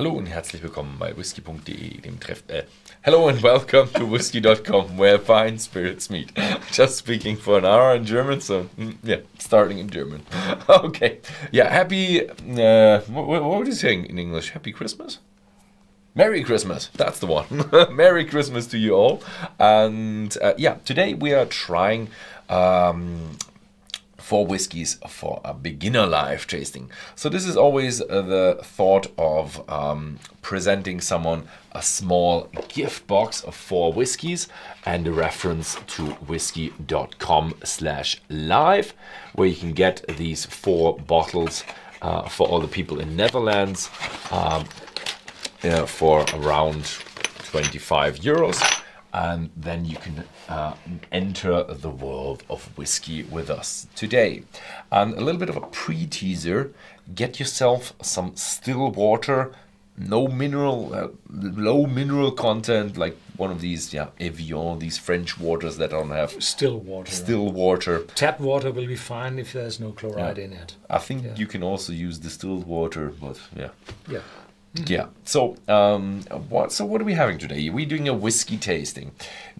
Hallo und herzlich willkommen bei Whisky.de, dem Treff. Hello and welcome to Whisky.com, where fine spirits meet. Just speaking for an hour in German, so yeah, starting in German. Okay, yeah, happy. What are you saying in English? Happy Christmas? Merry Christmas, that's the one. Merry Christmas to you all. And yeah, today we are trying 4 whiskies for a beginner live tasting. So this is always the thought of presenting someone a small gift box of 4 whiskies and a reference to Whisky.com/live, where you can get these 4 bottles for all the people in Netherlands for around 25 euros. And then you can enter the world of whiskey with us today. And a little bit of a pre-teaser. Get yourself some still water, no mineral, low mineral content, like one of these, Evian, these French waters that don't have still water. Still water. Tap water will be fine if there's no chloride in it. I think you can also use distilled water, but yeah. Mm-hmm. Yeah. So, what are we having today? Are we doing a whiskey tasting?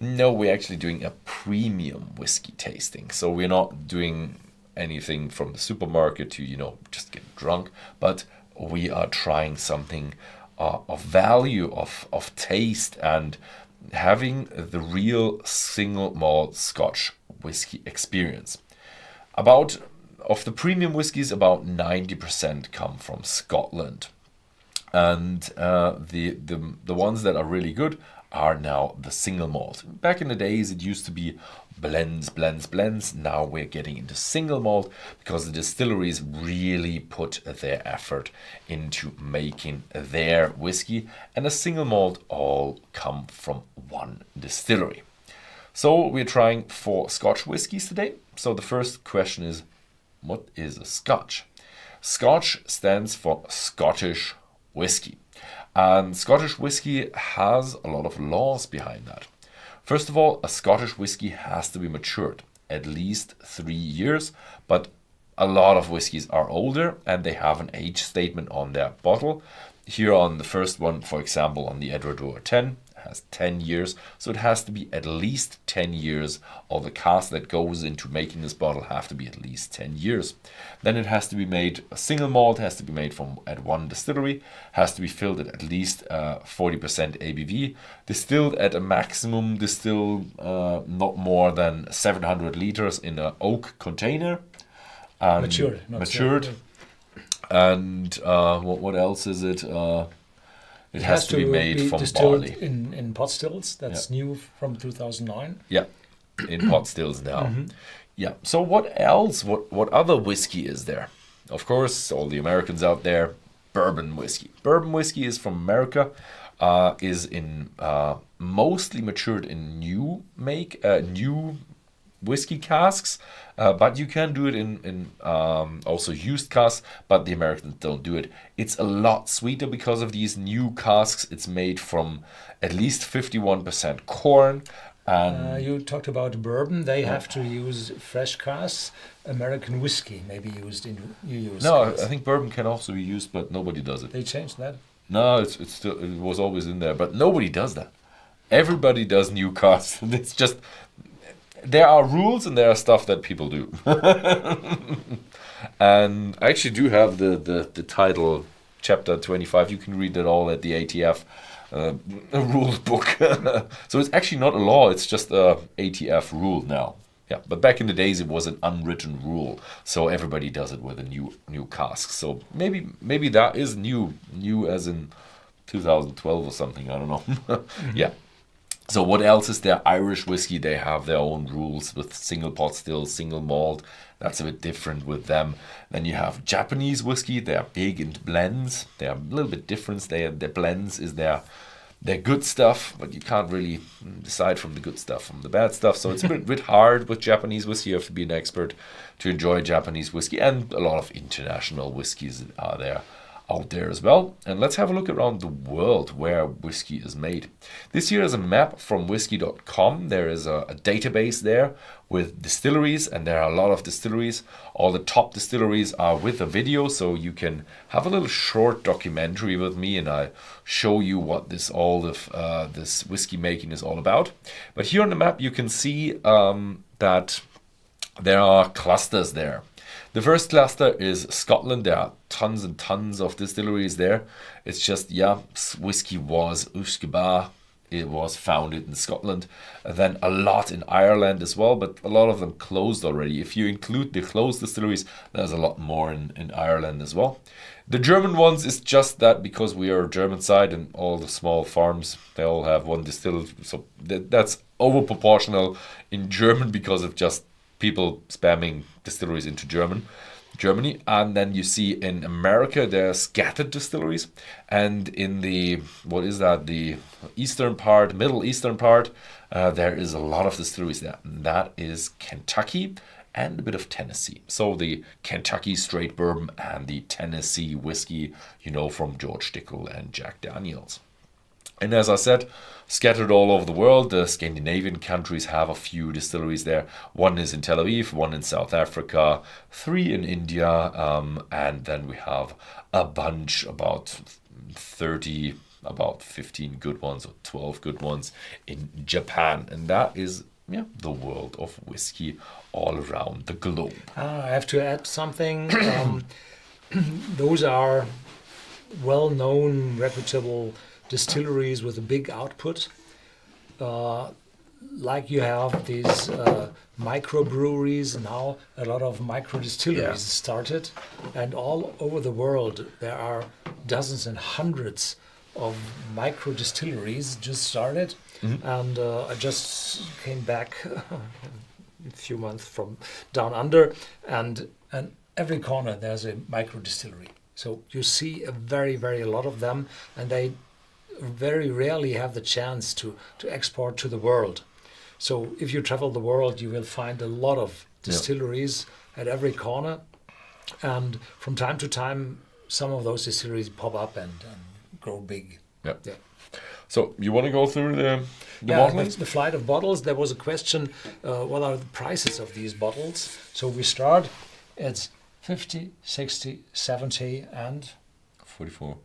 No, we're actually doing a premium whiskey tasting. So we're not doing anything from the supermarket to just get drunk, but we are trying something of value, of taste, and having the real single malt Scotch whiskey experience. Of the premium whiskies, about 90% come from Scotland. And the ones that are really good are now the single malt. Back in the days, it used to be blends. Now we're getting into single malt because the distilleries really put their effort into making their whiskey, and a single malt all come from one distillery. So we're trying 4 Scotch whiskies today. So the first question is, what is a Scotch? Scotch stands for Scottish whiskey, and Scottish whiskey has a lot of laws behind that. First of all, a Scottish whiskey has to be matured at least 3 years, but a lot of whiskies are older and they have an age statement on their bottle. Here on the first one, for example, on the Edradour 10, has 10 years, so it has to be at least 10 years, or the cask that goes into making this bottle have to be at least 10 years. Then it has to be made, a single malt has to be made at one distillery, has to be filled at least 40% ABV, distilled at a maximum, not more than 700 liters in an oak container. Matured. And what else is it? It has to be made from barley. In pot stills. That's new from 2009. Yeah, in pot stills now. Mm-hmm. Yeah. So what else? What other whiskey is there? Of course, all the Americans out there, bourbon whiskey. Bourbon whiskey is from America. Is mostly matured in new whiskey casks, but you can do it in also used casks, but the Americans don't do it. It's a lot sweeter because of these new casks. It's made from at least 51% corn. You talked about bourbon. They have to use fresh casks. American whiskey may be used in used casks. I think bourbon can also be used, but nobody does it. They changed that? No, it was always in there, but nobody does that. Everybody does new casks. It's just... There are rules and there are stuff that people do. And I actually do have the title, chapter 25. You can read it all at the ATF rules book. So it's actually not a law, it's just a ATF rule now. Yeah, but back in the days it was an unwritten rule. So everybody does it with a new cask. So maybe that is new as in 2012 or something, I don't know. Mm-hmm. Yeah. So what else is there? Irish whiskey, they have their own rules with single pot still, single malt. That's a bit different with them. Then you have Japanese whiskey. They are big into blends. They are a little bit different. Their blends is their good stuff, but you can't really decide from the good stuff from the bad stuff. So it's a bit hard with Japanese whiskey. You have to be an expert to enjoy Japanese whiskey. And a lot of international whiskeys are there out there as well. And let's have a look around the world where whiskey is made. This here is a map from Whisky.com. There is a database there with distilleries, and there are a lot of distilleries. All the top distilleries are with a video, so you can have a little short documentary with me, and I show you what this whiskey making is all about. But here on the map you can see that there are clusters there. The first cluster is Scotland. There are tons and tons of distilleries there. It's just, whiskey was Uisgebar. It was founded in Scotland. And then a lot in Ireland as well, but a lot of them closed already. If you include the closed distilleries, there's a lot more in Ireland as well. The German ones is just that because we are German side and all the small farms, they all have one distillery. So that's over-proportional in German because of just people spamming distilleries into Germany. And then you see in America there are scattered distilleries, and in the the eastern part, middle eastern part, there is a lot of distilleries there. And that is Kentucky and a bit of Tennessee. So the Kentucky straight bourbon and the Tennessee whiskey, from George Dickel and Jack Daniels. And as I said, scattered all over the world. The Scandinavian countries have a few distilleries there. One is in Tel Aviv, one in South Africa, 3 in India, and then we have a bunch, about 15 good ones or 12 good ones in Japan. And that is the world of whiskey all around the globe. I have to add something. Those are well-known, reputable distilleries with a big output. Like you have these microbreweries now, a lot of micro distilleries started, and all over the world there are dozens and hundreds of micro distilleries just started. And I just came back a few months from down under, and every corner there's a micro distillery. So you see a very, very lot of them, and they very rarely have the chance to export to the world. So if you travel the world, you will find a lot of distilleries at every corner, and from time to time some of those distilleries pop up and grow big. So you want to go through the bottles? The flight of bottles. There was a question, what are the prices of these bottles? So we start, it's 50, 60, 70 and 45,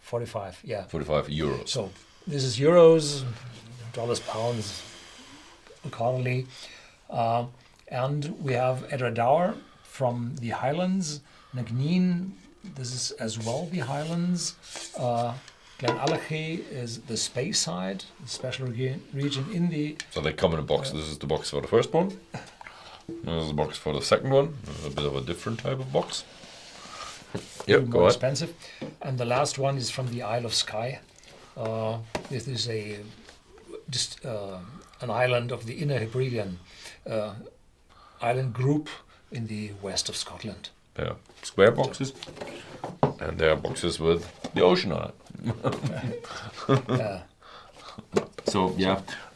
45 euros. So this is euros, dollars, pounds, accordingly. And we have Edradour from the Highlands, Nc'nean, this is as well the Highlands. Glenallachie is the Speyside, the special region in the... So they come in a box. This is the box for the first one. This is the box for the second one. A bit of a different type of box. More expensive. And the last one is from the Isle of Skye. This is an island of the Inner Hebridean island group in the west of Scotland. They are square boxes, and they are boxes with the ocean on it. So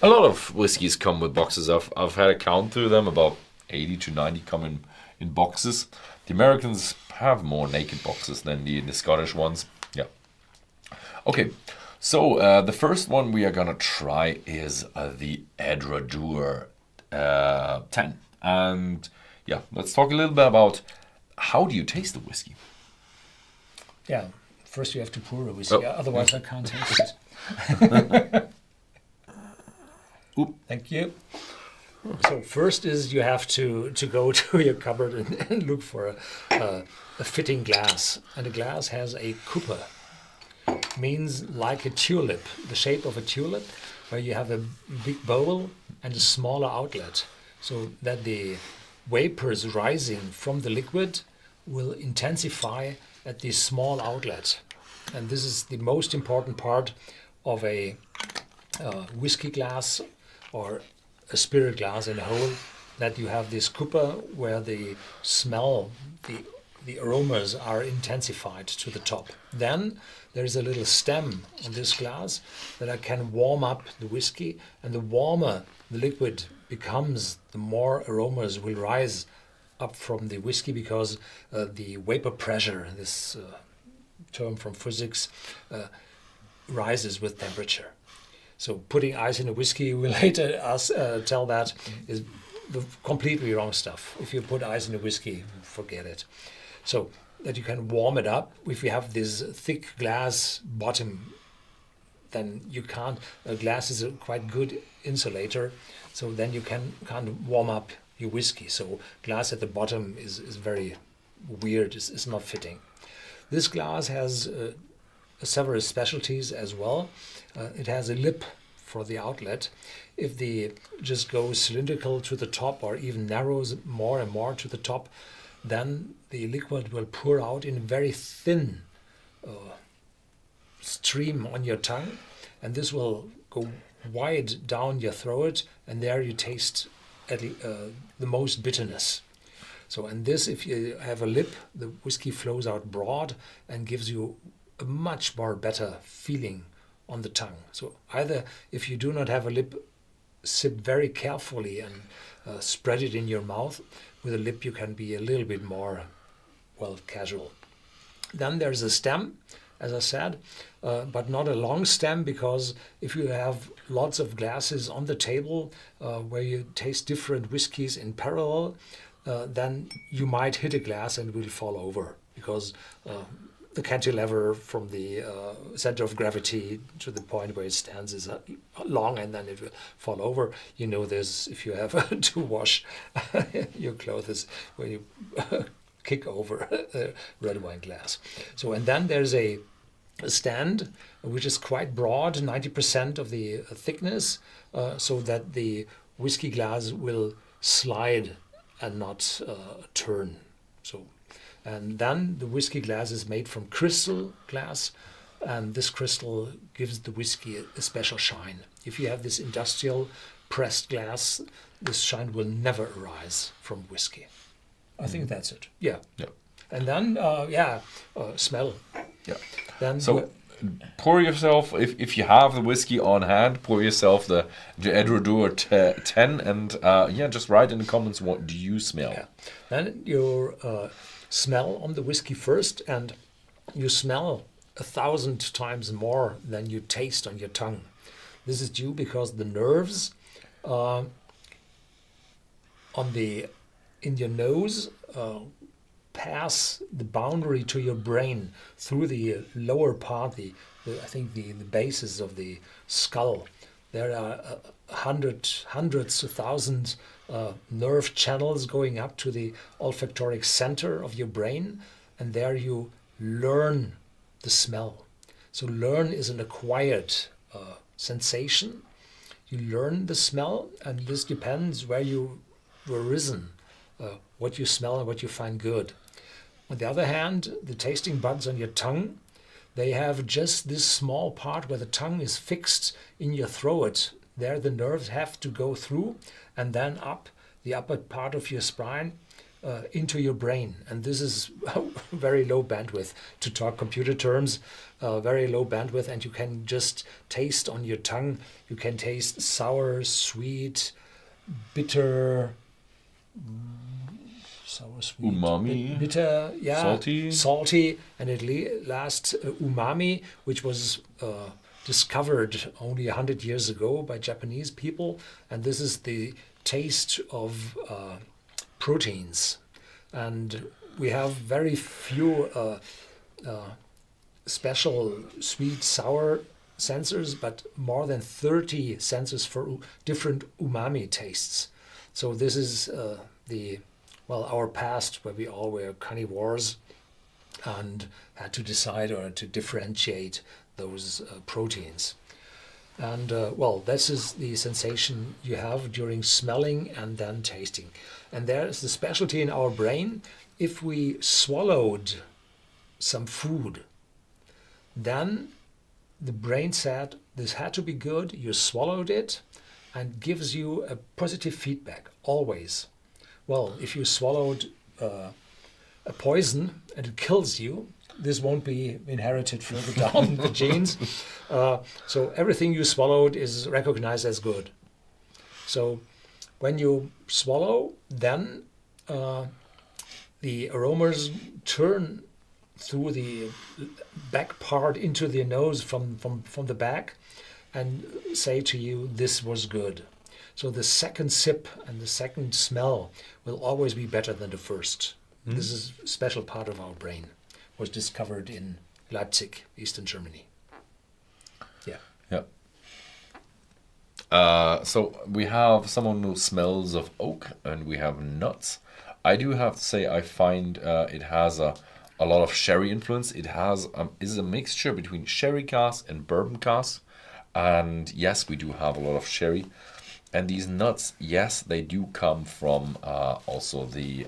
a lot of whiskies come with boxes. I've had a count through them, about 80 to 90 come in boxes. The Americans have more naked boxes than the Scottish ones. Okay, so the first one we are gonna try is the Edradour 10, and let's talk a little bit about how do you taste the whiskey. First you have to pour a whiskey, otherwise I can't taste it. Thank you. So first is you have to go to your cupboard and look for a fitting glass. And the glass has a cuppa. Means like a tulip, the shape of a tulip, where you have a big bowl and a smaller outlet, so that the vapors rising from the liquid will intensify at the small outlet. And this is the most important part of a whiskey glass or a spirit glass in a whole, that you have this cuppa where the smell, the aromas are intensified to the top. Then there is a little stem on this glass that I can warm up the whiskey, and the warmer the liquid becomes, the more aromas will rise up from the whiskey, because the vapor pressure, this term from physics, rises with temperature. So putting ice in a whiskey, we later tell that is the completely wrong stuff. If you put ice in a whiskey, forget it. So that you can warm it up. If you have this thick glass bottom, then you can't. Glass is a quite good insulator, so then you can't warm up your whiskey. So glass at the bottom is very weird. It's not fitting. This glass has several specialties as well. It has a lip for the outlet. If the just goes cylindrical to the top or even narrows more and more to the top, then the liquid will pour out in a very thin stream on your tongue, and this will go wide down your throat, and there you taste the most bitterness. So, and this, if you have a lip, the whiskey flows out broad and gives you a much more better feeling on the tongue. So either if you do not have a lip, sip very carefully and spread it in your mouth. With a lip you can be a little bit more, well, casual. Then there's a stem, as I said, but not a long stem, because if you have lots of glasses on the table where you taste different whiskies in parallel, then you might hit a glass and it will fall over, because the cantilever from the center of gravity to the point where it stands is long, and then it will fall over. You know this if you have to wash your clothes when you kick over a red wine glass. So, and then there's a stand which is quite broad, 90% of the thickness, so that the whiskey glass will slide and not turn. So, and then the whiskey glass is made from crystal glass, and this crystal gives the whiskey a special shine. If you have this industrial pressed glass, this shine will never arise from whiskey. I think that's it. Yeah. Yeah. And then, smell. Yeah. Then so pour yourself, if you have the whiskey on hand, pour yourself the Edradour 10, and just write in the comments, what do you smell? Yeah. Then you smell on the whiskey first, and you smell 1,000 times more than you taste on your tongue. This is due because the nerves in your nose pass the boundary to your brain through the lower part, I think the bases of the skull. There are hundreds of thousands nerve channels going up to the olfactoric center of your brain, and there you learn the smell. So learn is an acquired sensation. You learn the smell, and this depends where you were risen, what you smell and what you find good. On the other hand, the tasting buds on your tongue, they have just this small part where the tongue is fixed in your throat. There the nerves have to go through and then up the upper part of your spine into your brain. And this is very low bandwidth, to talk computer terms, very low bandwidth, and you can just taste on your tongue. You can taste sour, sweet, bitter, sour, sweet, umami, bitter, salty, and at last umami, which was discovered only 100 years ago by Japanese people, and this is the taste of proteins. And we have very few special sweet sour sensors, but more than 30 sensors for different umami tastes. So this is our past, where we all were carnivores and had to decide or to differentiate those proteins. And this is the sensation you have during smelling and then tasting. And there's the specialty in our brain. If we swallowed some food, then the brain said this had to be good, you swallowed it, and gives you a positive feedback, always. Well, if you swallowed a poison and it kills you, this won't be inherited further down the genes. So everything you swallowed is recognized as good. So when you swallow, then the aromas turn through the back part into the nose from the back and say to you, this was good. So the second sip and the second smell will always be better than the first. This is a special part of our brain. Was discovered in Leipzig, Eastern Germany. Yeah. Yeah. So we have someone who smells of oak and we have nuts. I do have to say I find it has a lot of sherry influence. It has is a mixture between sherry cask and bourbon cask. And yes, we do have a lot of sherry. And these nuts, yes, they do come from also the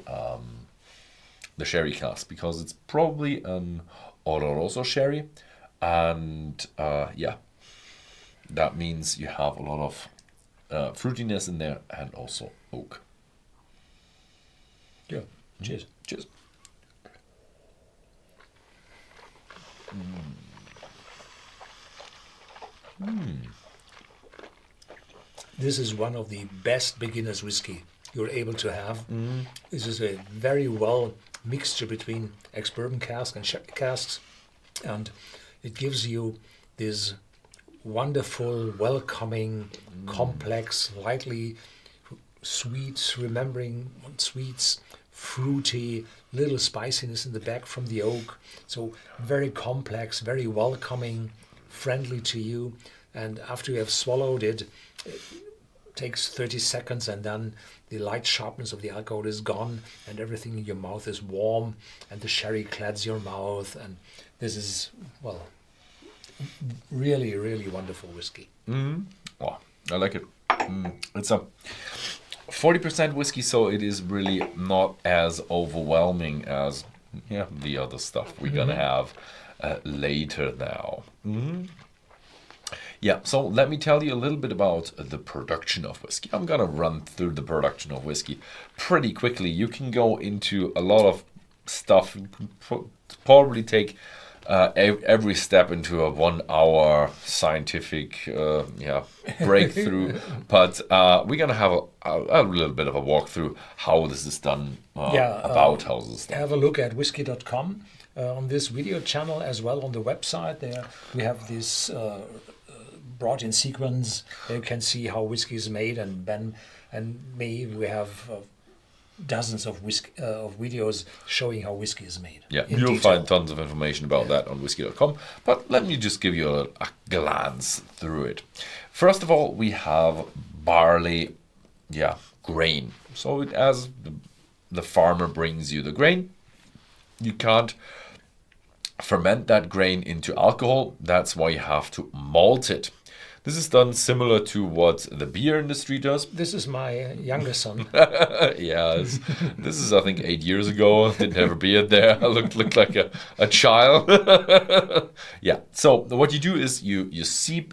sherry cask, because it's probably an Oloroso sherry. And yeah, that means you have a lot of fruitiness in there and also oak. Yeah. Cheers. Cheers. This is one of the best beginner's whiskey you're able to have. This is a very well mixture between ex-bourbon cask and sherry casks, and it gives you this wonderful, welcoming, complex, lightly sweet, remembering sweets, fruity, little spiciness in the back from the oak. So very complex, very welcoming, friendly to you. And after you have swallowed it, it takes 30 seconds and then the light sharpness of the alcohol is gone and everything in your mouth is warm and the sherry clads your mouth. And this is, well, really, really wonderful whiskey. Oh, I like it. It's a 40% whiskey, so it is really not as overwhelming as the other stuff we're gonna have later now. Yeah, so let me tell you a little bit about the production of whiskey. I'm gonna run through the production of whiskey pretty quickly. You can go into a lot of stuff, probably take every step into a 1 hour scientific breakthrough, but we're gonna have a little bit of a walkthrough how this is done, about how this is done. Have a look at Whisky.com on this video channel as well on the website. There we have this brought in sequence. You can see how whiskey is made, and Ben and me, we have dozens of videos showing how whiskey is made. Yeah, you'll find tons of information about that on Whisky.com, but let me just give you a glance through it. First of all, we have barley, grain. So as the farmer brings you the grain, you can't ferment that grain into alcohol. That's why you have to malt it. This is done similar to what the beer industry does. This is my youngest son. Yes, this is I think 8 years ago. Didn't have a beard there. I looked like a child. Yeah. So what you do is you steep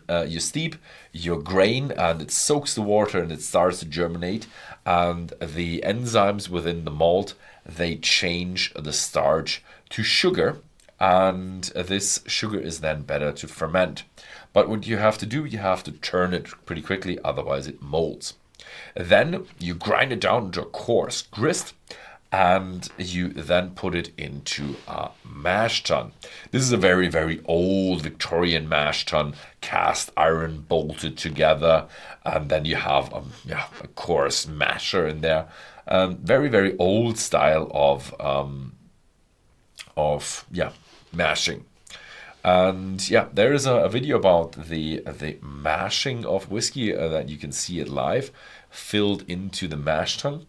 your grain, and it soaks the water and it starts to germinate. And the enzymes within the malt, they change the starch to sugar, and this sugar is then better to ferment. But what you have to do, you have to turn it pretty quickly, otherwise it molds. Then you grind it down into a coarse grist, and you then put it into a mash tun. This is a very, very old Victorian mash tun, cast iron bolted together, and then you have a coarse masher in there. Very, very old style of mashing. And there is a video about the mashing of whiskey that you can see it live, filled into the mash tun.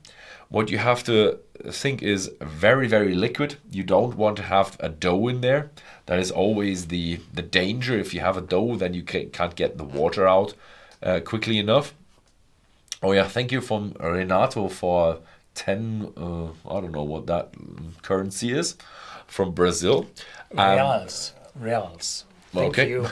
What you have to think is very, very liquid. You don't want to have a dough in there. That is always the danger. If you have a dough, then you can't get the water out quickly enough. Oh yeah, thank you from Renato for 10, I don't know what that currency is, from Brazil. Reals. Thank Okay. you.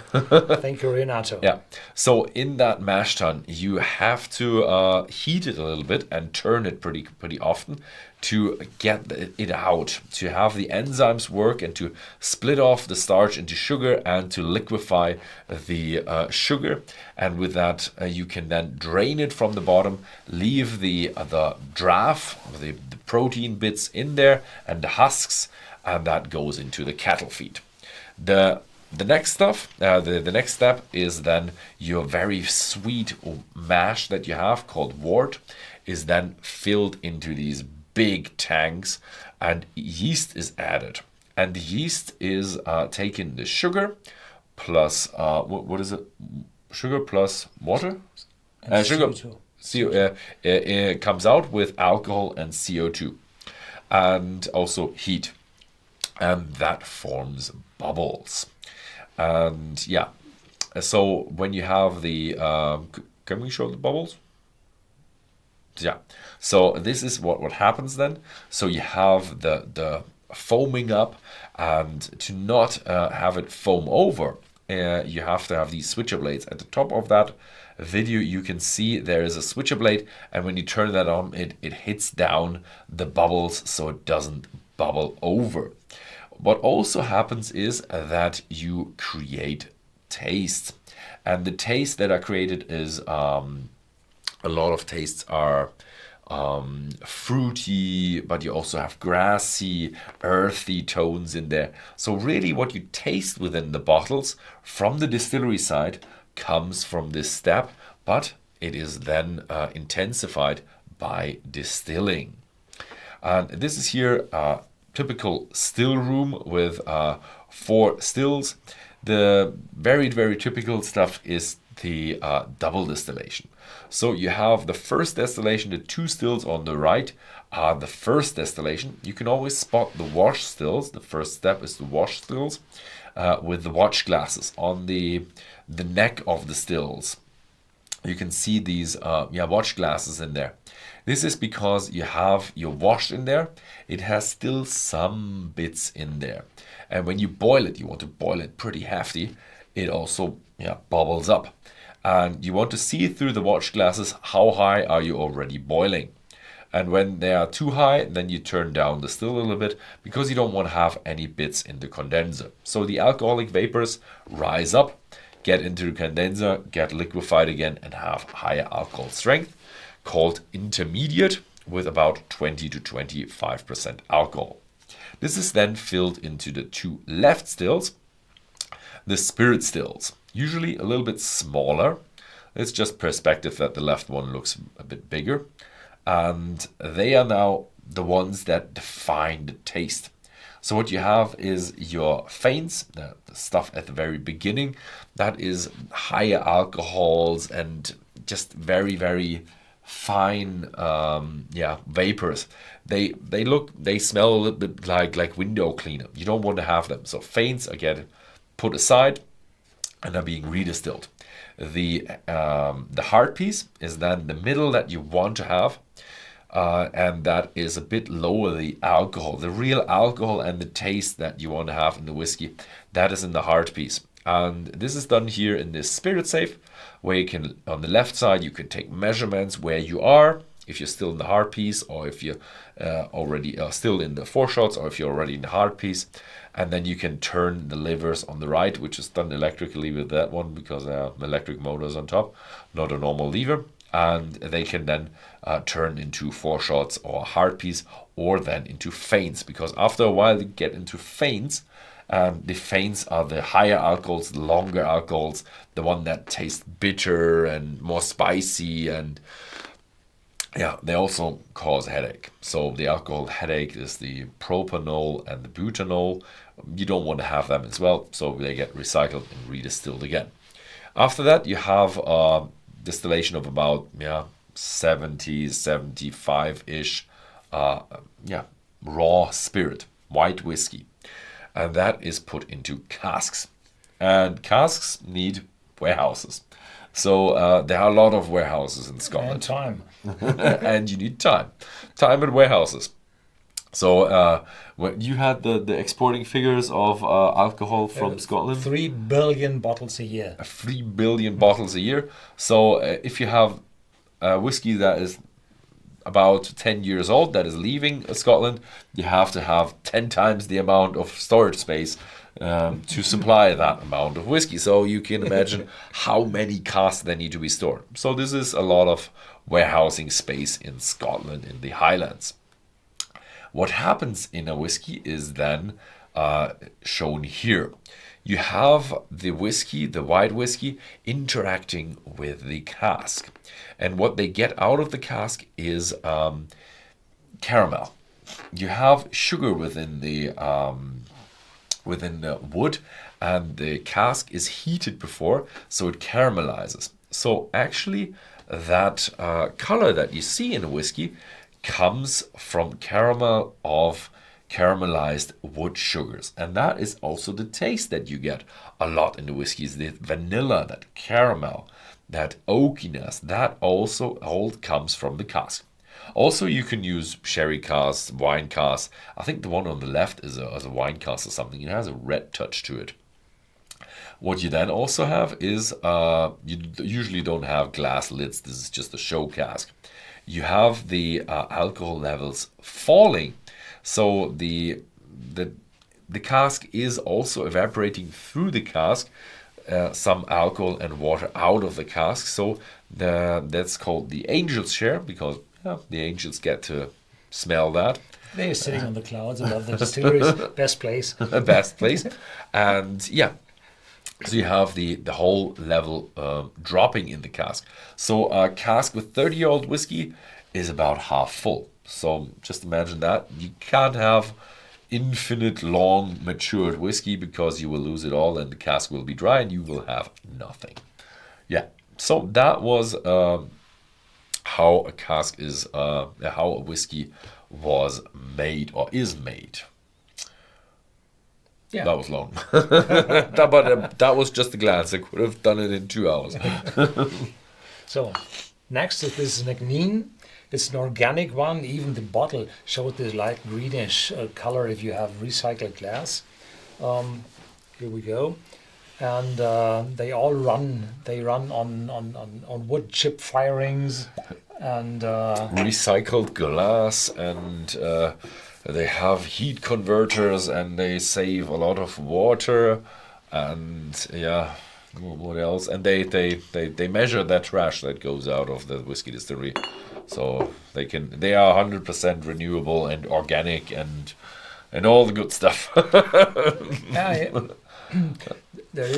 Thank you, Renato. Yeah. So in that mash tun, you have to heat it a little bit and turn it pretty often to get it out, to have the enzymes work and to split off the starch into sugar and to liquefy the sugar. And with that, you can then drain it from the bottom, leave the draff, the protein bits in there and the husks, and that goes into the cattle feed. The next stuff, the next step is then your very sweet mash that you have called wort is then filled into these big tanks, and yeast is added. And the yeast is taking the sugar plus what is it? Sugar plus water. Sugar. It comes out with alcohol and CO2, and also heat, and that forms bubbles. And yeah, so when you have the can we show the bubbles? Yeah, so this is what happens then. So you have the foaming up, and to not have it foam over, you have to have these switcher blades. At the top of that video you can see there is a switcher blade, and when you turn that on, it hits down the bubbles so it doesn't bubble over. What also happens is that you create tastes, and the tastes that are created is a lot of tastes are fruity, but you also have grassy, earthy tones in there. So really what you taste within the bottles from the distillery side comes from this step, but it is then intensified by distilling. And this is here a typical still room with 4 stills. The very, very typical stuff is the double distillation. So you have the first distillation, the 2 stills on the right are the first distillation. You can always spot the wash stills. The first step is the wash stills with the watch glasses on the neck of the stills. You can see these watch glasses in there. This is because you have your wash in there. It has still some bits in there. And when you boil it, you want to boil it pretty hefty. It also bubbles up. And you want to see through the watch glasses how high are you already boiling. And when they are too high, then you turn down the still a little bit, because you don't want to have any bits in the condenser. So the alcoholic vapors rise up, get into the condenser, get liquefied again, and have higher alcohol strength, called intermediate, with about 20 to 25% alcohol. This is then filled into the 2 left stills, the spirit stills, usually a little bit smaller. It's just perspective that the left one looks a bit bigger. And they are now the ones that define the taste. So what you have is your feints, the stuff at the very beginning, that is higher alcohols and just very, very fine vapors. They smell a little bit like window cleaner. You don't want to have them. So feints are getting put aside and are being redistilled. The hard piece is then the middle that you want to have, and that is a bit lower the alcohol. The real alcohol and the taste that you want to have in the whiskey, that is in the hard piece. And this is done here in this spirit safe, where you can, on the left side, you can take measurements where you are, if you're still in the hard piece, or if you're already still in the 4 shots, or if you're already in the hard piece. And then you can turn the levers on the right, which is done electrically with that one, because there are electric motors on top, not a normal lever. And they can then turn into 4 shots or a hard piece, or then into feints, because after a while you get into feints. The feints are the higher alcohols, the longer alcohols, the one that tastes bitter and more spicy, and they also cause headache. So the alcohol headache is the propanol and the butanol. You don't want to have them as well, so they get recycled and redistilled again. After that, you have distillation of about 70, 75-ish raw spirit, white whiskey. And that is put into casks. And casks need warehouses. So there are a lot of warehouses in Scotland. And time. And you need time. Time and warehouses. So when you had the exporting figures of alcohol from Scotland? 3 billion bottles a year. 3 billion bottles a year. So if you have whiskey that is about 10 years old that is leaving Scotland, you have to have 10 times the amount of storage space to supply that amount of whiskey. So you can imagine how many casks there need to be stored. So this is a lot of warehousing space in Scotland, in the Highlands. What happens in a whiskey is then shown here. You have the whiskey, the white whiskey, interacting with the cask. And what they get out of the cask is caramel. You have sugar within the wood, and the cask is heated before, so it caramelizes. So actually, that color that you see in a whiskey comes from caramel of caramelized wood sugars, and that is also the taste that you get a lot in the whiskeys. The vanilla, that caramel, that oakiness, that also all comes from the cask. Also, you can use sherry casks, wine casks. I think the one on the left is a wine cask or something. It has a red touch to it. What you then also have is, you usually don't have glass lids. This is just a show cask. You have the alcohol levels falling. So the cask is also evaporating through the cask, some alcohol and water out of the cask. So that's called the angel's share, because the angels get to smell that. They're sitting on the clouds above the distillery's best place. Best place. And yeah, so you have the whole level dropping in the cask. So a cask with 30-year-old whiskey is about half full. So just imagine that. You can't have infinite long matured whiskey, because you will lose it all and the cask will be dry and you will have nothing. Yeah, so that was how a cask is, how a whiskey was made or is made. Yeah. That was long. That was just a glance. I could have done it in 2 hours. So next is this Nc'nean. It's an organic one. Even the bottle showed this light greenish color if you have recycled glass. Here we go. And they all run. They run on wood chip firings and recycled glass, and they have heat converters, and they save a lot of water. And yeah, what else? And they measure that trash that goes out of the whiskey distillery. So they are 100% renewable and organic and all the good stuff. Yeah. There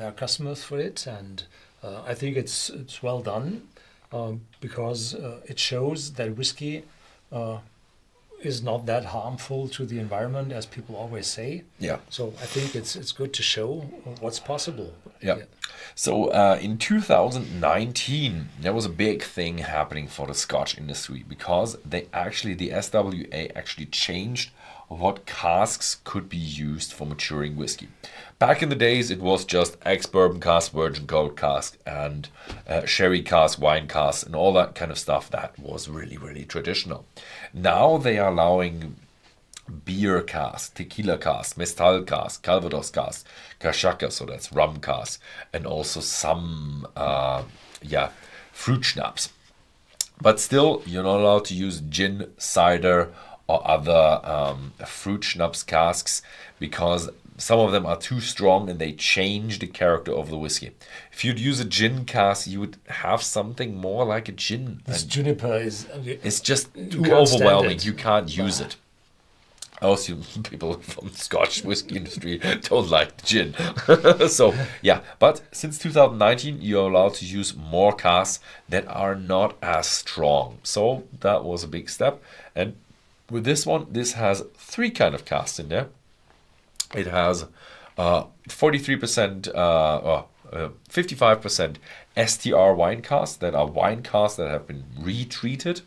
are customers for it, and I think it's well done, because it shows that whiskey is not that harmful to the environment as people always say. Yeah. So I think it's good to show what's possible. Yeah. So in 2019, there was a big thing happening for the Scotch industry, because the SWA actually changed what casks could be used for maturing whiskey. Back in the days, it was just ex-bourbon cask, virgin gold cask, and sherry cask, wine cask, and all that kind of stuff. That was really, really traditional. Now they are allowing beer cask, tequila cask, mezcal cask, calvados cask, cachaca, so that's rum cask, and also some fruit schnapps. But still, you're not allowed to use gin, cider, or other fruit schnapps casks, because some of them are too strong and they change the character of the whiskey. If you'd use a gin cask, you would have something more like a gin. This juniper it's just too overwhelming. You can't use it. Also, people from the Scotch whiskey industry don't like the gin. So, yeah. But since 2019, you're allowed to use more casks that are not as strong. So that was a big step. And with this one, this has 3 kind of casks in there. It has 43%, 55% STR wine casks, that are wine casks that have been retreated.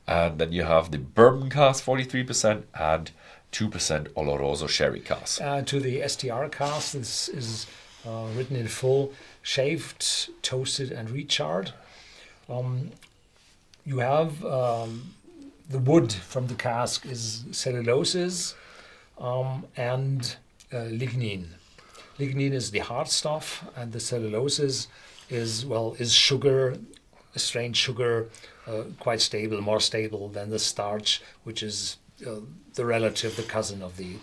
And then you have the bourbon cask, 43%, and 2% Oloroso sherry cask. To the STR cask, this is written in full: shaved, toasted, and recharred. You have the wood from the cask is celluloses and lignin. Lignin is the hard stuff, and the celluloses is sugar, a strange sugar, quite stable, more stable than the starch, which is the relative, the cousin of the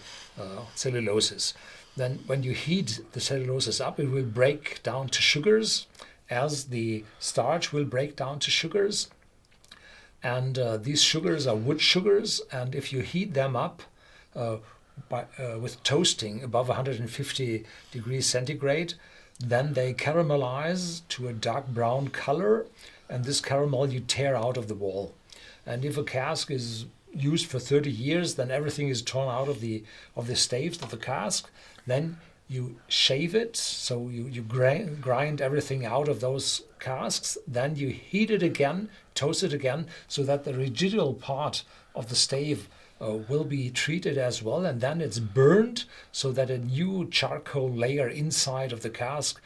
celluloses. Then when you heat the celluloses up, it will break down to sugars, as the starch will break down to sugars. And these sugars are wood sugars, and if you heat them up with toasting above 150 degrees centigrade, then they caramelize to a dark brown color, and this caramel you tear out of the wall. And if a cask is used for 30 years, then everything is torn out of the staves of the cask. Then you shave it, so you grind everything out of those casks. Then you heat it again, toast it again, so that the residual part of the stave will be treated as well, and then it's burned so that a new charcoal layer inside of the cask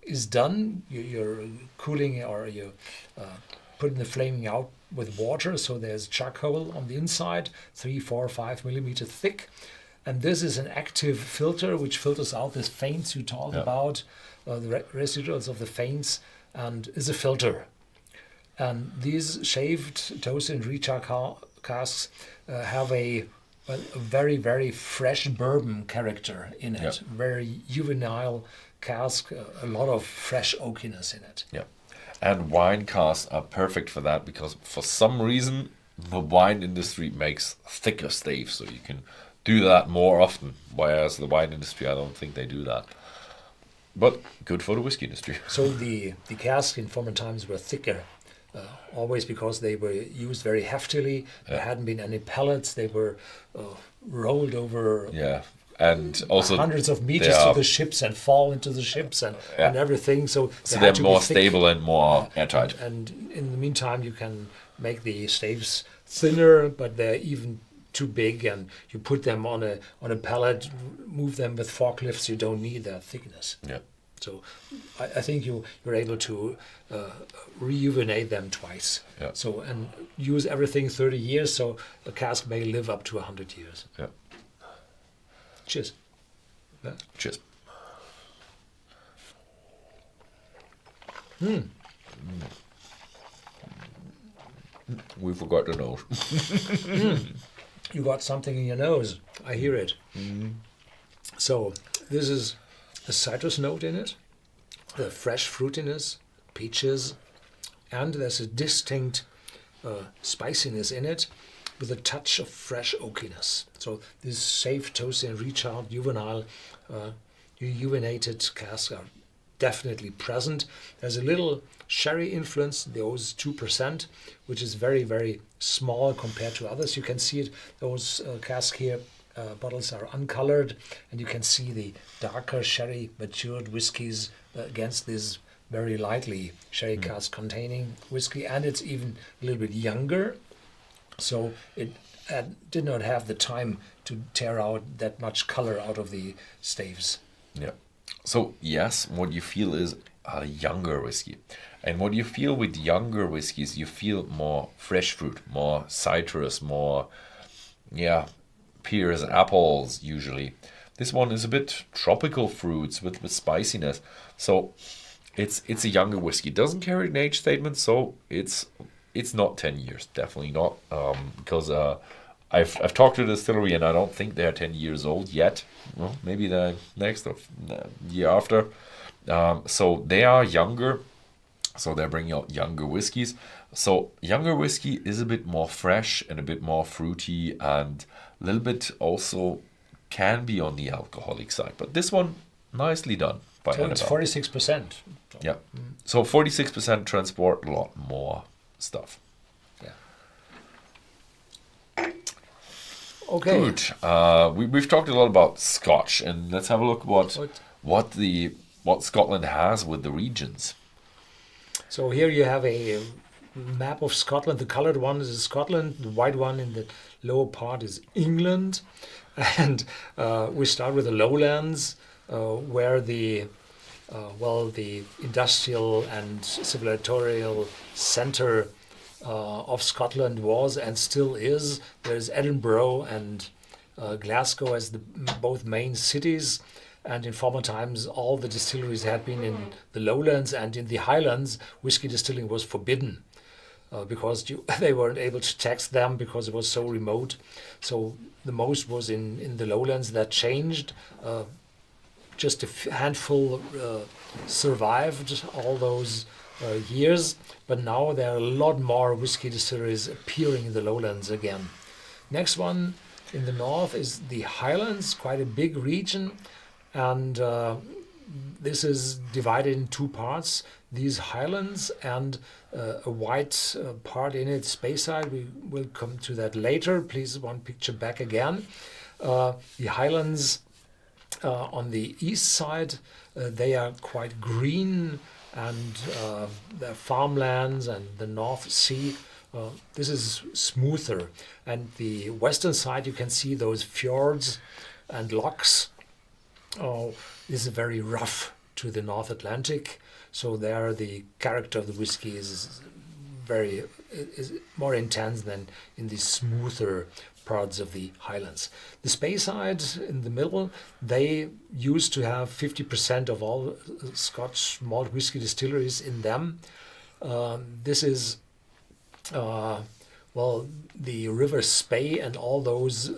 is done. You're cooling, or you're putting the flaming out with water, so there's charcoal on the inside, 3, 4, 5 millimeter thick. And this is an active filter which filters out these faints you talked about, the residuals of the faints, and is a filter. And these shaved, toasted, and recharcoal casks have a very, very fresh bourbon character in it. Very juvenile cask, a lot of fresh oakiness in it. Yeah. And wine casks are perfect for that, because for some reason the wine industry makes thicker staves, so you can do that more often, whereas the wine industry, I don't think they do that. But good for the whiskey industry. So the casks in former times were thicker, always because they were used very heftily. There hadn't been any pellets. They were rolled over and also hundreds of meters to the ships and fall into the ships and everything. So they're more stable and more airtight. And in the meantime, you can make the staves thinner, but they're even too big, and you put them on a pallet, move them with forklifts. You don't need that thickness. Yeah. So I think you're able to rejuvenate them twice. Yeah. So, and use everything 30 years, so a cask may live up to 100 years. Yeah. Cheers. Yeah. Cheers. We forgot the nose. You got something in your nose. I hear it. So this is a citrus note in it, the fresh fruitiness, peaches, and there's a distinct spiciness in it with a touch of fresh oakiness. So this safe, toasty, and recharged juvenile, rejuvenated casks are definitely present. There's a little sherry influence, those 2%, which is very, very small compared to others. You can see it, those casks here, bottles are uncolored, and you can see the darker sherry matured whiskies against this very lightly sherry cask containing whiskey, and it's even a little bit younger, so it did not have the time to tear out that much color out of the staves. Yeah. So yes, what you feel is a younger whiskey. And what you feel with younger whiskeys, you feel more fresh fruit, more citrus, more, pears, apples usually. This one is a bit tropical fruits with spiciness. So it's a younger whiskey. It doesn't carry an age statement, so it's not 10 years, definitely not. Because I've talked to the distillery and I don't think they're 10 years old yet. Well, maybe the next or the year after. So they are younger. So they're bringing out younger whiskies. So younger whiskey is a bit more fresh and a bit more fruity, and a little bit also can be on the alcoholic side. But this one, nicely done by So it's Annabelle. 46%. Yeah. So 46% transport, a lot more stuff. Yeah. Okay. Good. We've talked a lot about Scotch, and let's have a look what Scotland has with the regions. So here you have a map of Scotland. The colored one is Scotland. The white one in the lower part is England. And we start with the lowlands, where the industrial and civilizatorial center of Scotland was and still is. There's Edinburgh and Glasgow as both main cities. And in former times, all the distilleries had been in the lowlands, and in the highlands, whiskey distilling was forbidden because they weren't able to tax them because it was so remote. So the most was in the lowlands. That changed just a handful survived all those years, but now there are a lot more whiskey distilleries appearing in the lowlands again. Next one in the north is the Highlands, quite a big region, and this is divided in two parts. These Highlands and a white part in it, Speyside. We will come to that later. Please, one picture back again. The Highlands on the east side, they are quite green, and the farmlands and the North Sea. This is smoother. And the western side, you can see those fjords and lochs. This is very rough to the North Atlantic. So there the character of the whiskey is more intense than in the smoother parts of the Highlands. The Speyside in the middle, they used to have 50% of all Scotch malt whiskey distilleries in them. This is the River Spey and all those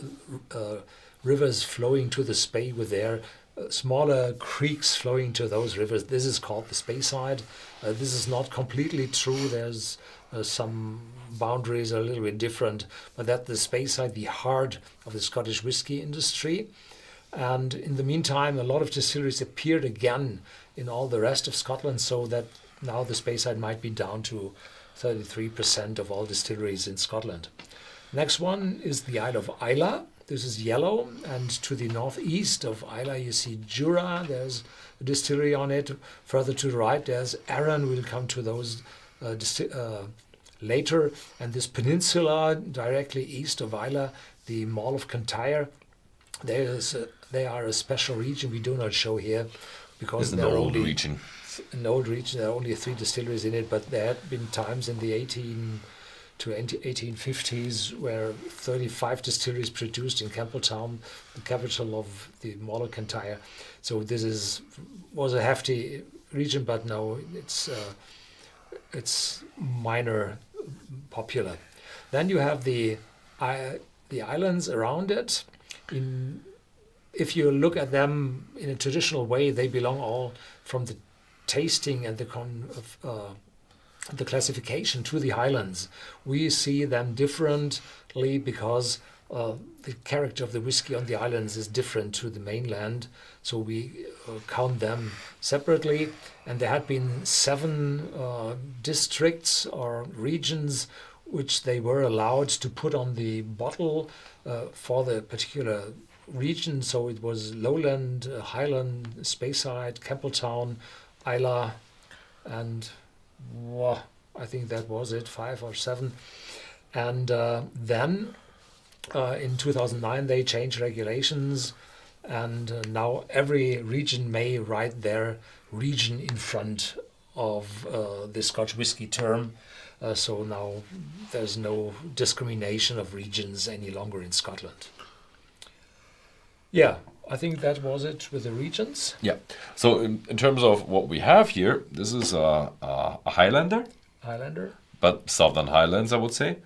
rivers flowing to the Spey with their smaller creeks flowing to those rivers. This is called the Speyside. This is not completely true. There's some boundaries are a little bit different, but that's the Speyside, the heart of the Scottish whisky industry. And in the meantime, a lot of distilleries appeared again in all the rest of Scotland, so that now the Speyside might be down to 33% of all distilleries in Scotland. Next one is the Isle of Islay. This is yellow, and to the northeast of Islay you see Jura. There's a distillery on it. Further to the right there's Arran. We'll come to those later. And this peninsula directly east of Islay, the Mall of Kintyre, they are a special region we do not show here because they're an old region. An old region. There are only 3 distilleries in it, but there had been times in the 1850s where 35 distilleries produced in Campbelltown, the capital of the Mall of Kintyre. So this was a hefty region, but no, it's minor popular. Then you have the islands around it. If you look at them in a traditional way, they belong all from the tasting and the classification to the Highlands. We see them differently because the character of the whiskey on the islands is different to the mainland, so we count them separately. And there had been 7 districts or regions which they were allowed to put on the bottle for the particular region. So it was Lowland, Highland, Speyside, Campbelltown, Islay, and I think that was it, 5 or 7. And then in 2009 they changed regulations, and now every region may write their region in front of the Scotch whisky term. So now there's no discrimination of regions any longer in Scotland. Yeah, I think that was it with the regions. Yeah. So in terms of what we have here, this is a Highlander. Highlander. But Southern Highlands, I would say.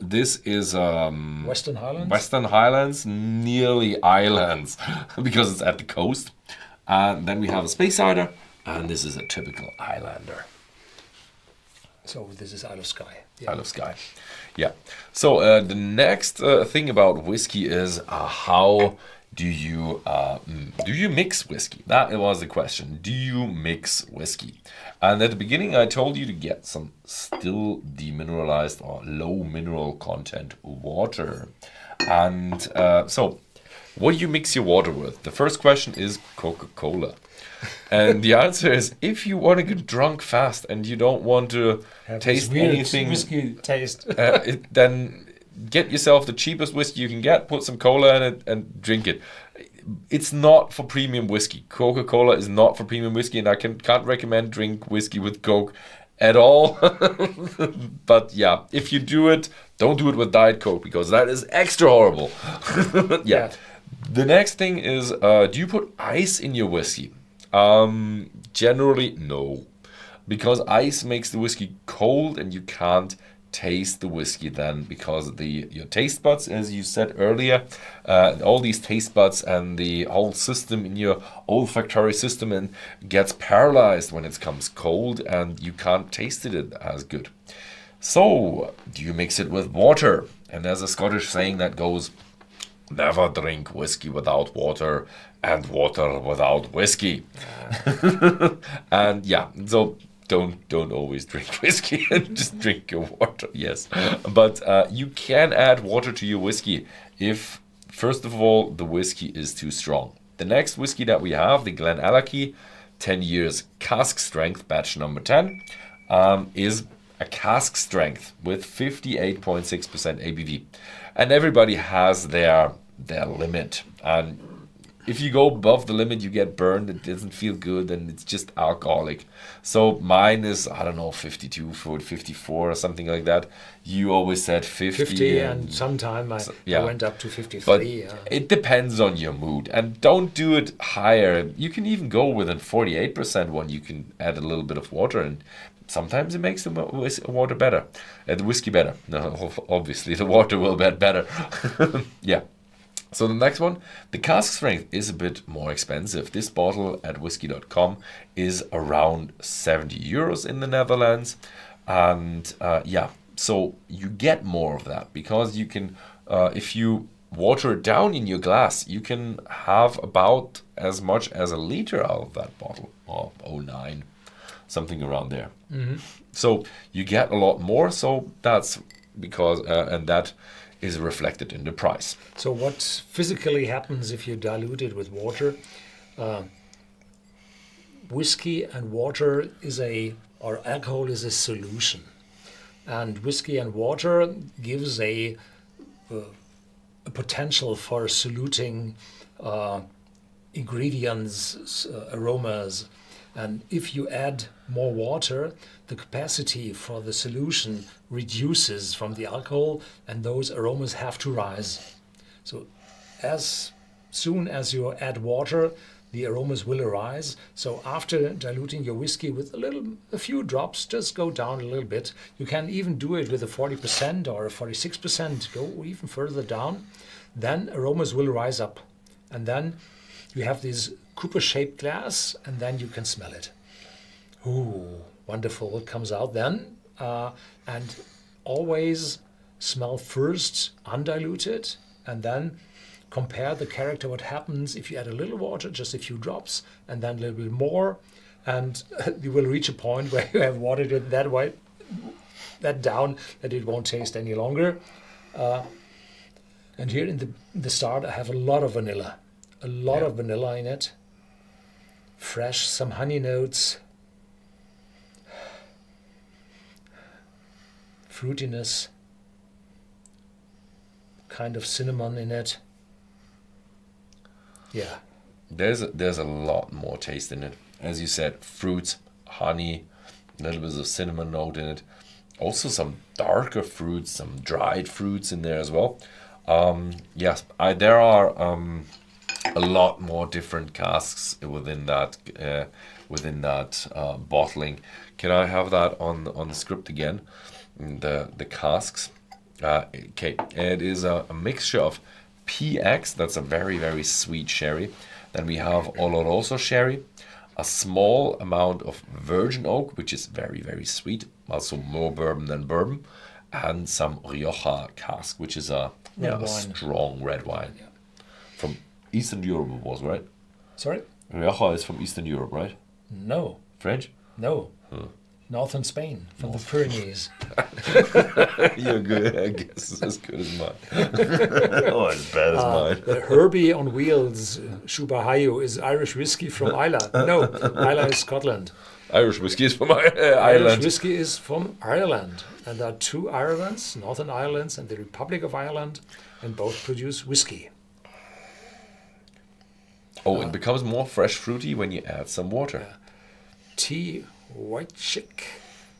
This is Western Highlands. Western Highlands, nearly islands, because it's at the coast. And then we have a Speysider, and this is a typical Highlander. So this is Isle of Skye. Yeah. Isle of Skye. Yeah. So the next thing about whiskey is how do you mix whiskey? That was the question. Do you mix whiskey? And at the beginning, I told you to get some still demineralized or low mineral content water. And so, what do you mix your water with? The first question is Coca-Cola. And the answer is, if you want to get drunk fast and you don't want to taste anything, whiskey taste, then get yourself the cheapest whiskey you can get, put some cola in it, and drink it. It's not for premium whiskey. Coca-Cola is not for premium whiskey, and I can't recommend drink whiskey with Coke at all. But yeah, if you do it, don't do it with Diet Coke, because that is extra horrible. Yeah. The next thing is, do you put ice in your whiskey? Generally, no. Because ice makes the whiskey cold and you can't taste the whiskey then, because your taste buds, as you said earlier, all these taste buds and the whole system in your olfactory system and gets paralyzed when it comes cold and you can't taste it as good. So do you mix it with water? And there's a Scottish saying that goes, never drink whiskey without water and water without whiskey. And yeah, so don't always drink whiskey and just drink your water. Yes, but you can add water to your whiskey if, first of all, the whiskey is too strong. The next whiskey that we have, the Glenallachie 10 years cask strength, batch number 10, is a cask strength with 58.6% ABV, and everybody has their limit. And if you go above the limit, you get burned. It doesn't feel good, and it's just alcoholic. So mine is, I don't know, 52, 54 or something like that. You always said 50. And sometime I went up to 53. But it depends on your mood. And don't do it higher. You can even go with a 48% one. You can add a little bit of water, and sometimes it makes the water better. The whiskey better. No, obviously the water will get better. Yeah. So the next one, the cask strength, is a bit more expensive. This bottle at Whisky.com is around 70 euros in the Netherlands. And so you get more of that because you can, if you water it down in your glass, you can have about as much as a liter out of that bottle, or 0.9, something around there. Mm-hmm. So you get a lot more. So that's because, and that is reflected in the price. So what physically happens if you dilute it with water? Whiskey and water or alcohol is a solution, and whiskey and water gives a potential for soluting ingredients, aromas. And if you add more water, the capacity for the solution reduces from the alcohol, and those aromas have to rise. So as soon as you add water, the aromas will arise. So after diluting your whiskey with a few drops, just go down a little bit. You can even do it with a 40% or a 46%, go even further down. Then aromas will rise up. And then you have this Cooper-shaped glass, and then you can smell it. Ooh, wonderful. It comes out then. And always smell first undiluted, and then compare the character, what happens if you add a little water, just a few drops, and then a little bit more, and you will reach a point where you have watered it that down that it won't taste any longer. And here in the start, I have a lot of vanilla. A lot of vanilla in it. Fresh, some honey notes. Fruitiness. Kind of cinnamon in it. Yeah. There's a lot more taste in it. As you said, fruits, honey, a little bit of cinnamon note in it. Also some darker fruits, some dried fruits in there as well. Yes, there are a lot more different casks within that bottling. Can I have that on the script again? The casks. Okay, it is a mixture of PX, that's a very, very sweet sherry. Then we have Oloroso sherry, a small amount of virgin oak, which is very, very sweet, also more bourbon than bourbon, and some Rioja cask, which is a strong red wine. Yeah. From Eastern Europe it was, right? Sorry? Rioja is from Eastern Europe, right? No. French? No. Northern Spain, from the Pyrenees. You're good, I guess. It's as good as mine. Oh, as bad as mine. The Herbie on Wheels, Shubahayo, is Irish whiskey from Islay. No, Islay is Scotland. Irish whiskey is from Ireland. Irish whiskey is from Ireland. And there are two Irelands, Northern Ireland and the Republic of Ireland, and both produce whiskey. Oh, it becomes more fresh fruity when you add some water. Tea White Chick.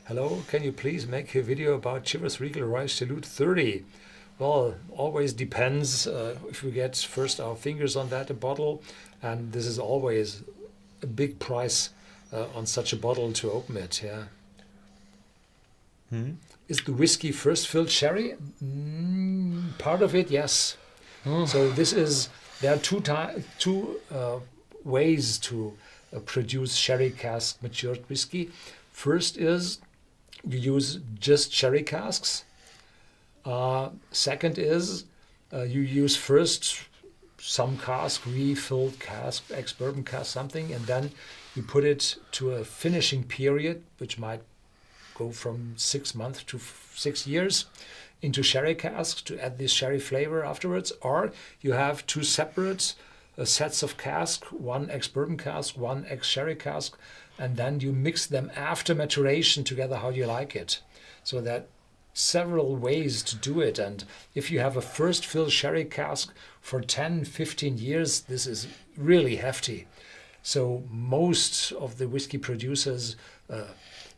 Hello, can you please make a video about Chivas Regal Rice Salute 30? Well, always depends if we get first our fingers on that bottle, and this is always a big price on such a bottle to open it. Yeah. Is the whiskey first filled sherry? Part of it, yes. So there are two ways to produce sherry cask matured whiskey. First is you use just sherry casks. Second is you use first some cask, refilled cask, ex-bourbon cask, something, and then you put it to a finishing period, which might go from 6 months to 6 years, into sherry casks to add this sherry flavor afterwards. Or you have two separate sets of cask, one ex-bourbon cask, one ex-sherry cask, and then you mix them after maturation together how you like it. So that several ways to do it, and if you have a first fill sherry cask for 10-15 years, this is really hefty. So most of the whiskey producers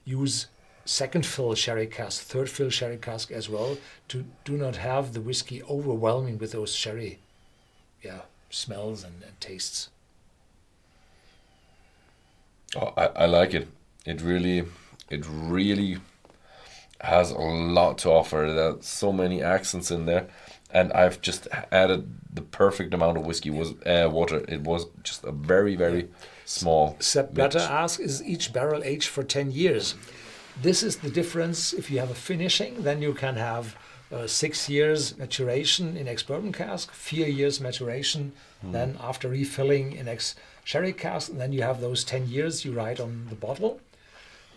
use second fill sherry cask, third fill sherry cask as well, to do not have the whiskey overwhelming with those sherry smells and tastes. Oh, I like it. It really has a lot to offer. There's so many accents in there, and I've just added the perfect amount of whiskey water. It was just a very small. Sepp Blatter asks, is each barrel aged for 10 years? This is the difference. If you have a finishing, then you can have 6 years maturation in ex-bourbon cask, 4 years maturation, then after refilling in ex-sherry cask, and then you have those 10 years you write on the bottle.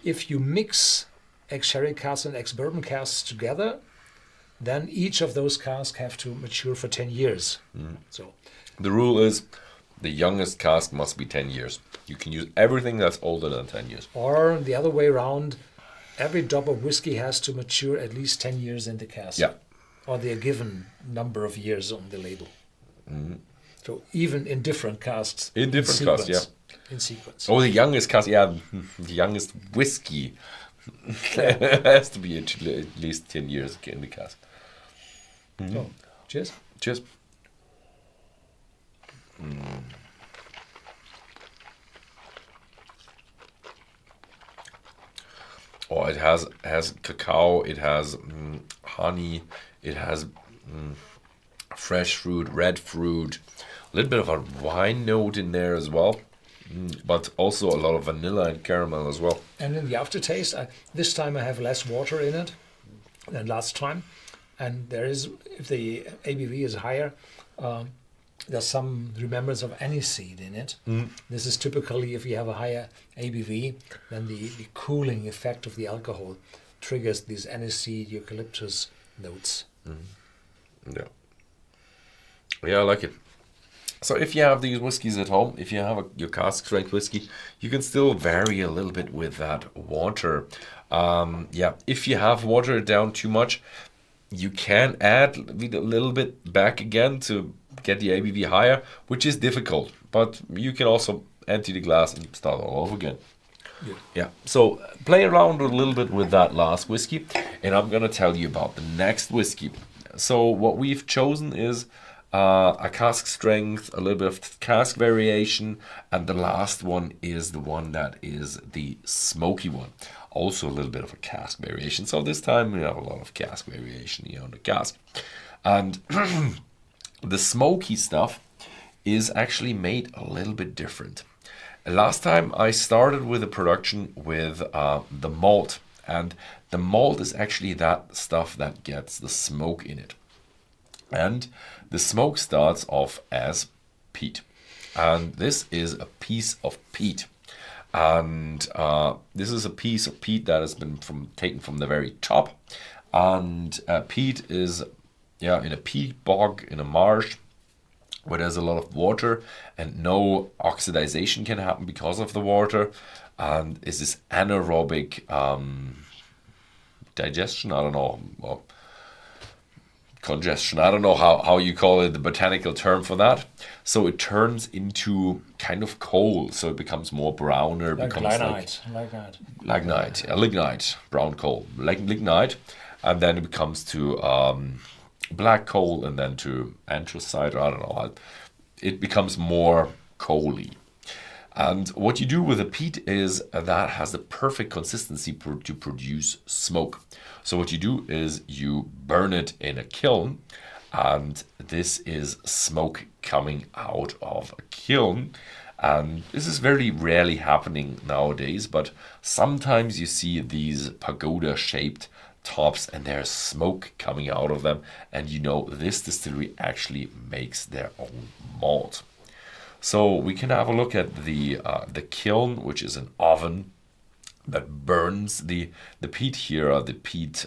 If you mix ex-sherry casks and ex-bourbon casks together, then each of those casks have to mature for 10 years. So the rule is the youngest cask must be 10 years. You can use everything that's older than 10 years. Or the other way around, every drop of whiskey has to mature at least 10 years in the cask. Yeah. Or the given number of years on the label. So even in different casks. In different casks, yeah. In sequence. Oh, the youngest cask, yeah. The youngest whiskey has to be at least 10 years in the cask. So, cheers. Cheers. Oh, it has cacao, it has honey, it has fresh fruit, red fruit, a little bit of a wine note in there as well, but also a lot of vanilla and caramel as well. And in the aftertaste, this time I have less water in it than last time. And there is, if the ABV is higher, there's some remembrance of aniseed in it. This is typically, if you have a higher ABV, then the cooling effect of the alcohol triggers these aniseed, eucalyptus notes. Yeah, I like it. So if you have these whiskies at home, if you have your cask-strength whiskey, you can still vary a little bit with that water. If you have watered it down too much, you can add a little bit back again to get the ABV higher, which is difficult, but you can also empty the glass and start all over again. Yeah. So play around a little bit with that last whiskey, and I'm gonna tell you about the next whiskey. So what we've chosen is a cask strength, a little bit of cask variation, and the last one is the one that is the smoky one. Also a little bit of a cask variation. So this time we have a lot of cask variation here on the cask. And the smoky stuff is actually made a little bit different. Last time I started with the production with the malt, and the malt is actually that stuff that gets the smoke in it. And the smoke starts off as peat. And this is a piece of peat. And this is a piece of peat that has been taken from the very top. And peat is in a peat bog, in a marsh, where there's a lot of water and no oxidization can happen because of the water. And is this anaerobic digestion? I don't know. Well, congestion. I don't know how you call it, the botanical term for that. So it turns into kind of coal. So it becomes more browner. Like becomes lignite, brown coal, like lignite. And then it becomes to black coal and then to anthracite, or I don't know. It becomes more coaly. And what you do with the peat is that has the perfect consistency to produce smoke. So what you do is you burn it in a kiln, and this is smoke coming out of a kiln. And this is very rarely happening nowadays, but sometimes you see these pagoda-shaped tops and there's smoke coming out of them, and you know this distillery actually makes their own malt. So we can have a look at the kiln, which is an oven that burns the peat. Here are the peat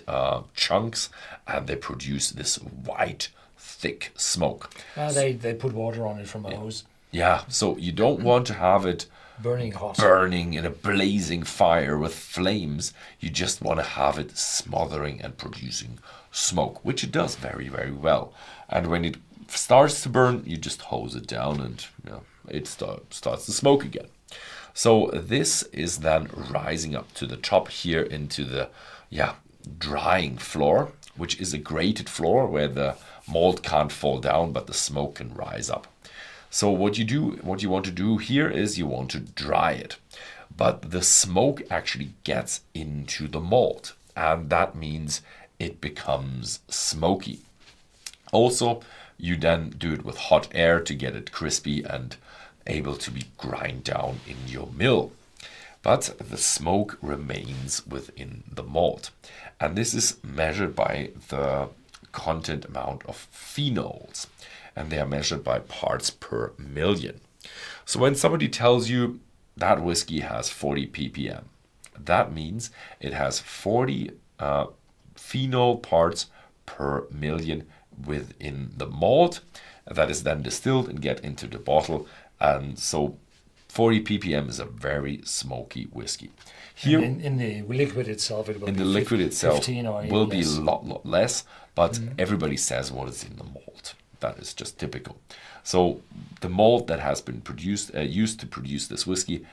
chunks, and they produce this white, thick smoke. They put water on it from a hose. Yeah, so you don't want to have it Burning hot. burning in a blazing fire with flames. You just want to have it smothering and producing smoke, which it does very, very well. And when it starts to burn, you just hose it down, and it starts to smoke again. So this is then rising up to the top here into the drying floor, which is a grated floor where the malt can't fall down, but the smoke can rise up. So what you want to do here is you want to dry it, but the smoke actually gets into the malt, and that means it becomes smoky. Also, you then do it with hot air to get it crispy and able to be grind down in your mill. But the smoke remains within the malt, and this is measured by the content amount of phenols, and they are measured by parts per million. So when somebody tells you that whiskey has 40 ppm, that means it has 40 phenol parts per million within the malt. That is then distilled and get into the bottle, and so 40 ppm is a very smoky whiskey. Here in the liquid itself, it will in be the liquid itself 15 or will be less. a lot less, but everybody says what is in the malt. That is just typical. So the malt that has been produced, used to produce this whiskey,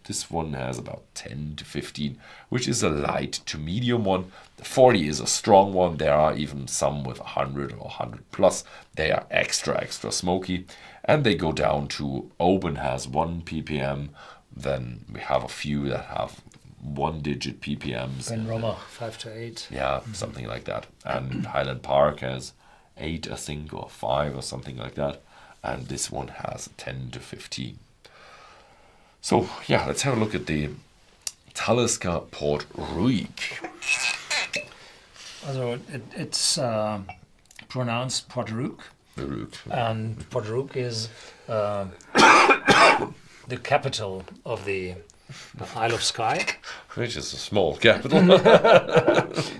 this one has about 10 to 15, which is a light to medium one. The 40 is a strong one. There are even some with 100 or 100 plus. They are extra smoky, and they go down to Oban has 1 ppm. Then we have a few that have 1-digit ppms. Ben Roma, 5 to 8. Yeah, something like that. And Highland Park has 8, I think, or 5 or something like that. And this one has 10 to 15. So, yeah, let's have a look at the Talisker Port Ruighe. Also, it's pronounced Port Ruighe, and Port Ruighe is the capital of the Isle of Skye. Which is a small capital.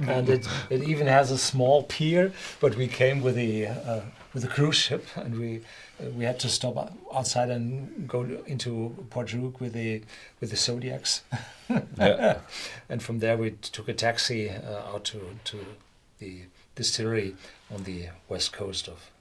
And it even has a small pier, but we came with a cruise ship, and we had to stop outside and go into Port Ruighe with the Zodiacs. Yeah. And from there we took a taxi out to the distillery on the west coast of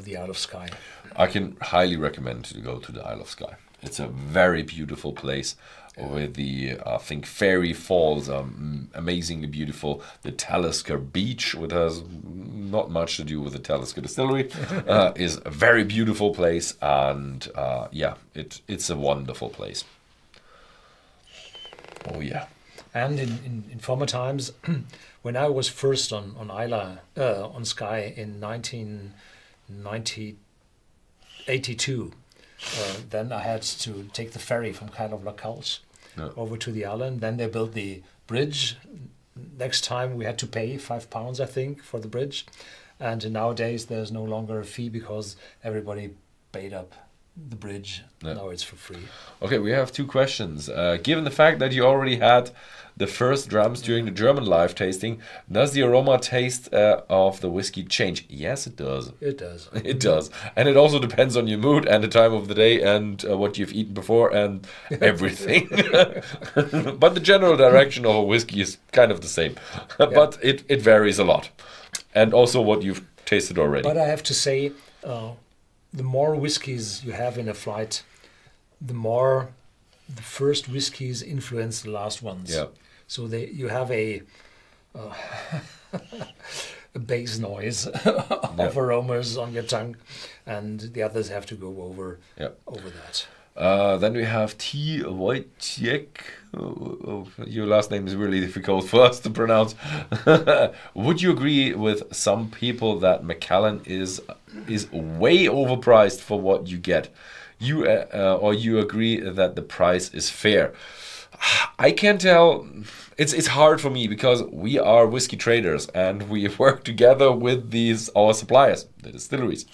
the Isle of Skye. I can highly recommend to go to the Isle of Skye. It's a very beautiful place with the, I think, Fairy Falls are amazingly beautiful. The Talisker Beach, which has not much to do with the Talisker Distillery, is a very beautiful place, and it's a wonderful place. Oh yeah. And in former times, when I was first on Skye in 1982, then I had to take the ferry from Glenallachie over to the island. Then they built the bridge. Next time we had to pay £5, I think, for the bridge. And nowadays there's no longer a fee because everybody paid up the bridge. Yeah. Now it's for free. Okay, we have 2 questions. Given the fact that you already had the first drums during the German live tasting, does the aroma taste of the whiskey change? Yes, it does. It does. It does. And it also depends on your mood and the time of the day and what you've eaten before and everything. But the general direction of a whiskey is kind of the same. But it varies a lot. And also what you've tasted already. But I have to say, the more whiskeys you have in a flight, the more the first whiskeys influence the last ones. Yeah. So you have a bass noise of aromas on your tongue, and the others have to go over that. Then we have T. Wojciech. Your last name is really difficult for us to pronounce. Would you agree with some people that Macallan is way overpriced for what you get? Or you agree that the price is fair? I can't tell. It's hard for me because we are whiskey traders and we work together with our suppliers, the distilleries,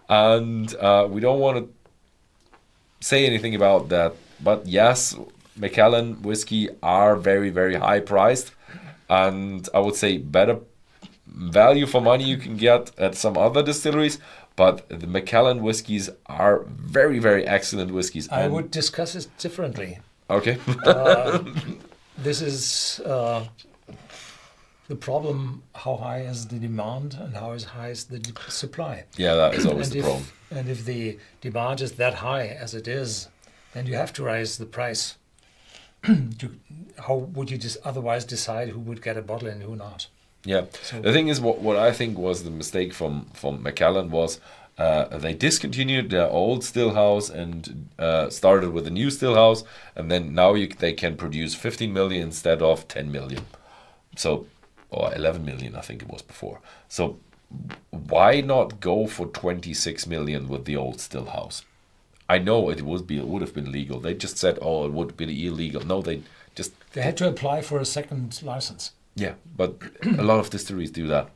and we don't want to say anything about that. But yes, Macallan whiskey are very, very high priced, and I would say better value for money you can get at some other distilleries. But the Macallan whiskies are very, very excellent whiskies. I would discuss it differently. Okay. This is the problem. How high is the demand and how high is the supply? Yeah, that is always the problem. And if the demand is that high as it is, then you have to raise the price. How would you just otherwise decide who would get a bottle and who not? Yeah, so the thing is, what I think was the mistake from Macallan was they discontinued their old still house and started with a new still house, and then now they can produce 15 million instead of 10 million. So, or 11 million, I think it was before. So, why not go for 26 million with the old still house? I know it would have been legal. They just said, oh, it would be illegal. No, they had to apply for a second license. Yeah, but a lot of distilleries do that.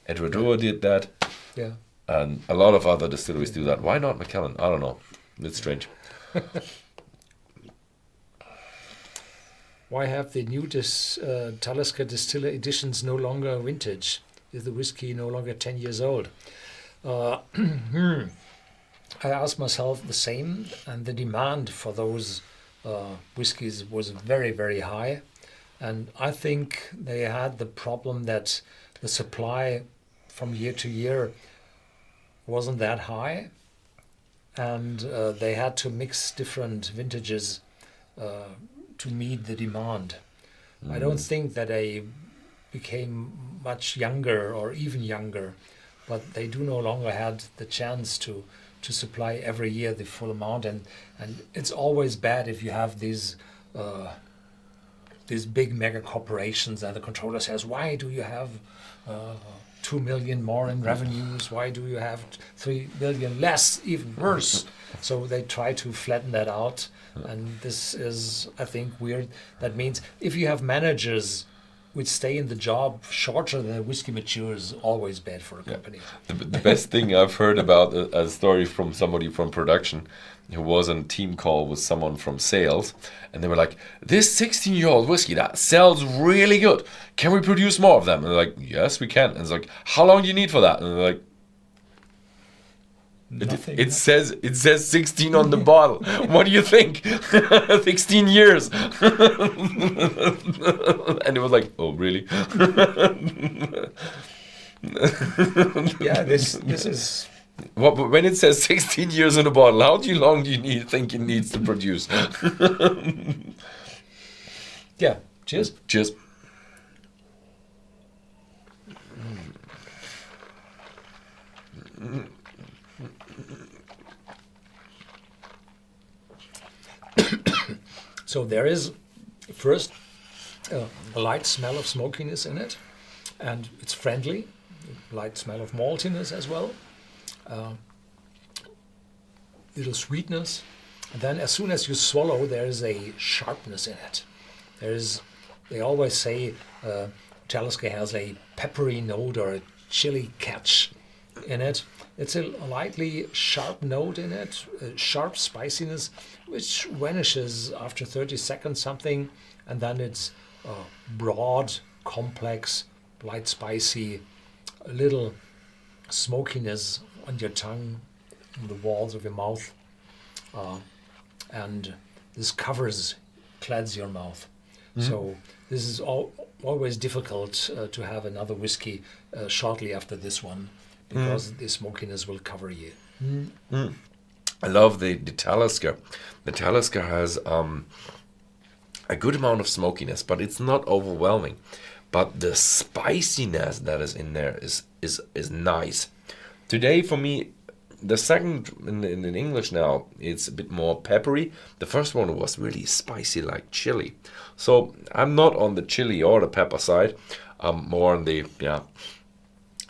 Edradour did that. Yeah. And a lot of other distilleries do that. Why not Macallan? I don't know. It's strange. Why have the new Talisker Distiller editions no longer vintage? Is the whiskey no longer 10 years old? I asked myself the same, and the demand for those whiskies was very, very high. And I think they had the problem that the supply from year to year wasn't that high, and they had to mix different vintages to meet the demand. I don't think that they became much younger or even younger, but they do no longer had the chance to supply every year the full amount, and it's always bad if you have these big mega corporations and the controller says, why do you have 2 million more in revenues? Why do you have 3 million less? Even worse. So they try to flatten that out. And this is, I think, weird. That means if you have managers which stay in the job shorter than the whiskey matures, always bad for a company. The best thing I've heard about a story from somebody from production who was on a team call with someone from sales, and they were like, this 16-year-old whiskey, that sells really good. Can we produce more of them? And they're like, yes, we can. And it's like, how long do you need for that? And they're like, it says 16 on the bottle. What do you think? 16 years. And it was like, oh, really? Yeah, this is... When it says 16 years in a bottle, how long do you think it needs to produce? Yeah, cheers. Cheers. So there is first a light smell of smokiness in it, and it's friendly, light smell of maltiness as well, little sweetness, and then as soon as you swallow there is a sharpness in it. They always say Talisker has a peppery note or a chili catch in it. It's a lightly sharp note in it, sharp spiciness, which vanishes after 30 seconds something, and then it's broad, complex, light spicy, a little smokiness on your tongue, in the walls of your mouth, and this clads your mouth. Mm-hmm. So this is always difficult to have another whiskey shortly after this one, because the smokiness will cover you. Mm. I love the Talisker. The Talisker has a good amount of smokiness, but it's not overwhelming. But the spiciness that is in there is nice. Today, for me, the second in English now, it's a bit more peppery. The first one was really spicy, like chili. So I'm not on the chili or the pepper side. I'm more on the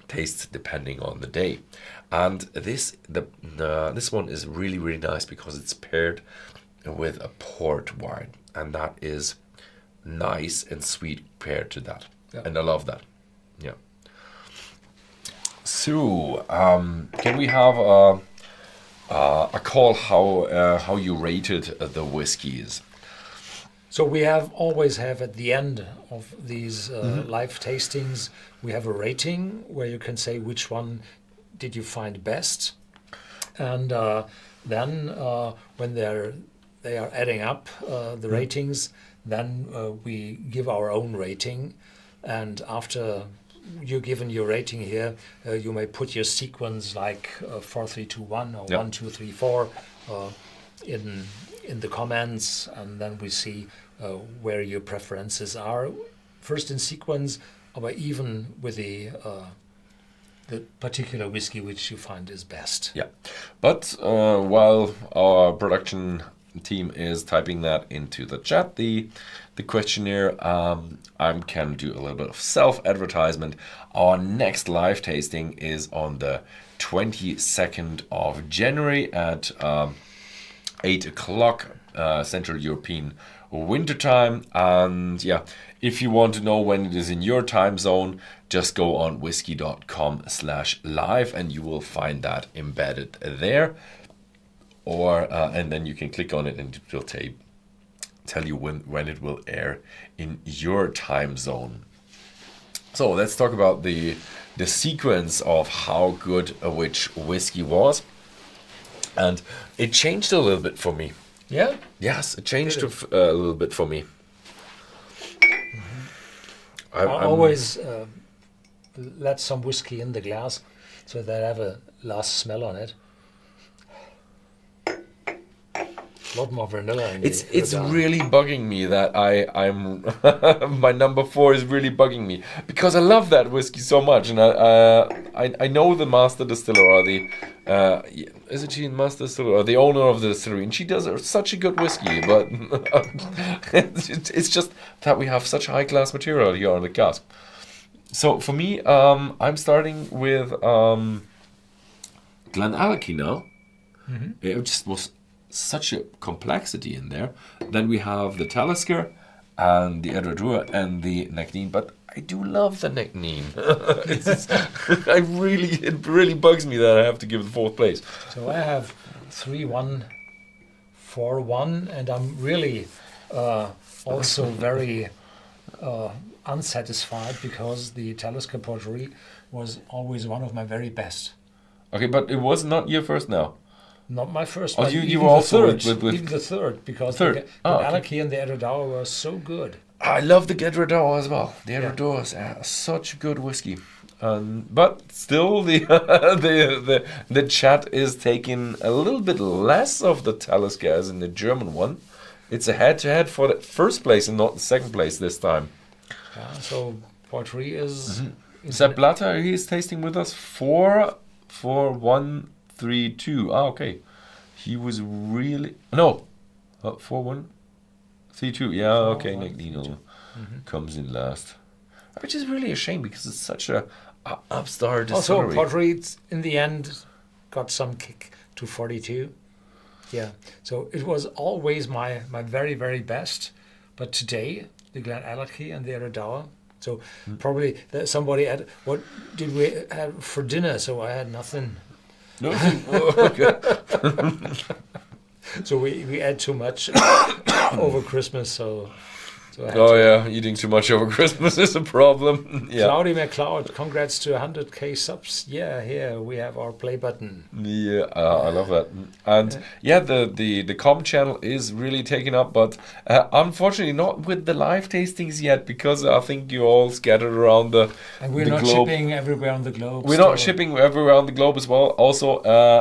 taste depending on the day. And this one is really, really nice because it's paired with a port wine, and that is nice and sweet paired to that. Yeah. And I love that. Yeah. So, can we have a call how you rated the whiskeys? So we always have at the end of these live tastings, we have a rating where you can say which one did you find best, and then when they are adding up the ratings, then we give our own rating, and after you're given your rating here, you may put your sequence like 4, 3, 2, 1 or 1, 2, 3, 4 in the comments, and then we see where your preferences are. First in sequence, or even with the particular whiskey which you find is best. Yeah, but while our production team is typing that into the chat, the questionnaire, I can do a little bit of self-advertisement. Our next live tasting is on the 22nd of January at 8 o'clock Central European Winter Time. And yeah, if you want to know when it is in your time zone, just go on Whisky.com/live and you will find that embedded there. Or and then you can click on it and it will tell you when it will air in your time zone. So let's talk about the sequence of how good which whiskey was. And it changed a little bit for me. Yeah? Yes, it changed a little bit for me. I always let some whiskey in the glass so that I have a last smell on it. A lot more vanilla in it. It's really bugging me that I'm my number 4 is really bugging me because I love that whiskey so much, and I know the master distiller or the isn't she the master distiller or the owner of the distillery, and she does such a good whiskey, but it's just that we have such high class material here on the cask. So for me, I'm starting with Glenallachie now. Mm-hmm. It just was such a complexity in there. Then we have the Talisker and the Edradour and the Nc'nean, but I do love the Nc'nean. It really bugs me that I have to give the 4th place. So I have 3-1, 4-1, and I'm really also very unsatisfied because the Talisker Port Ruighe was always one of my very best. Okay, but it was not your first now. Not my first. Oh, but you were also third, with even the third, because third. the Glenallachie and the Edradour were so good. I love the Edradour as well. The Edradour is such good whiskey, but still the chat is taking a little bit less of the Talisker as in the German one. It's a head-to-head for the first place and not the second place this time. Yeah, so Port Ruighe is. Mm-hmm. Sepp Blatter, he's tasting with us 4-1-3-2. Okay. He was really... No. 4-1-3-2. Yeah, okay. Nc'nean comes in last. Which is really a shame because it's such a upstart distillery. Also, Port Ruighe, in the end, got some kick to 42. Yeah. So it was always my very, very best. But today, the Glenallachie and the Edradour. So probably somebody had... What did we have for dinner? So I had nothing. No. Okay. So we ate too much over Christmas. So eating too much over Christmas is a problem. Yeah. Cloudy McCloud, congrats to 100k subs. Yeah, here we have our play button. Yeah, I love that. And the com channel is really taken up, but unfortunately not with the live tastings yet, because I think you all scattered around the and we're the not globe. shipping everywhere on the globe. We're not shipping everywhere on the globe as well. Also,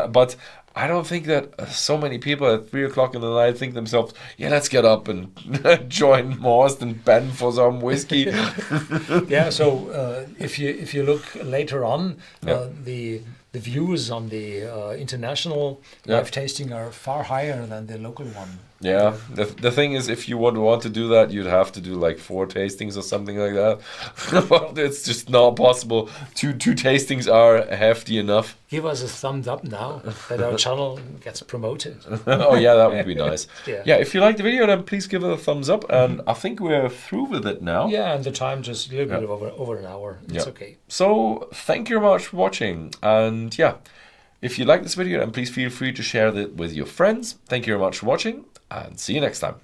but I don't think that so many people at 3 o'clock in the night think themselves, yeah, let's get up and join Morst and Ben for some whiskey. Yeah, so if you look later on, the the views on the international live tasting are far higher than the local one. Yeah, the thing is, if you would want to do that, you'd have to do like 4 tastings or something like that. But it's just not possible. Two tastings are hefty enough. Give us a thumbs up now that our channel gets promoted. Oh yeah, that would be nice. Yeah. If you like the video, then please give it a thumbs up. And I think we're through with it now. Yeah, and the time just a little bit over an hour. It's okay. So thank you very much for watching. And if you like this video, then please feel free to share it with your friends. Thank you very much for watching, and see you next time.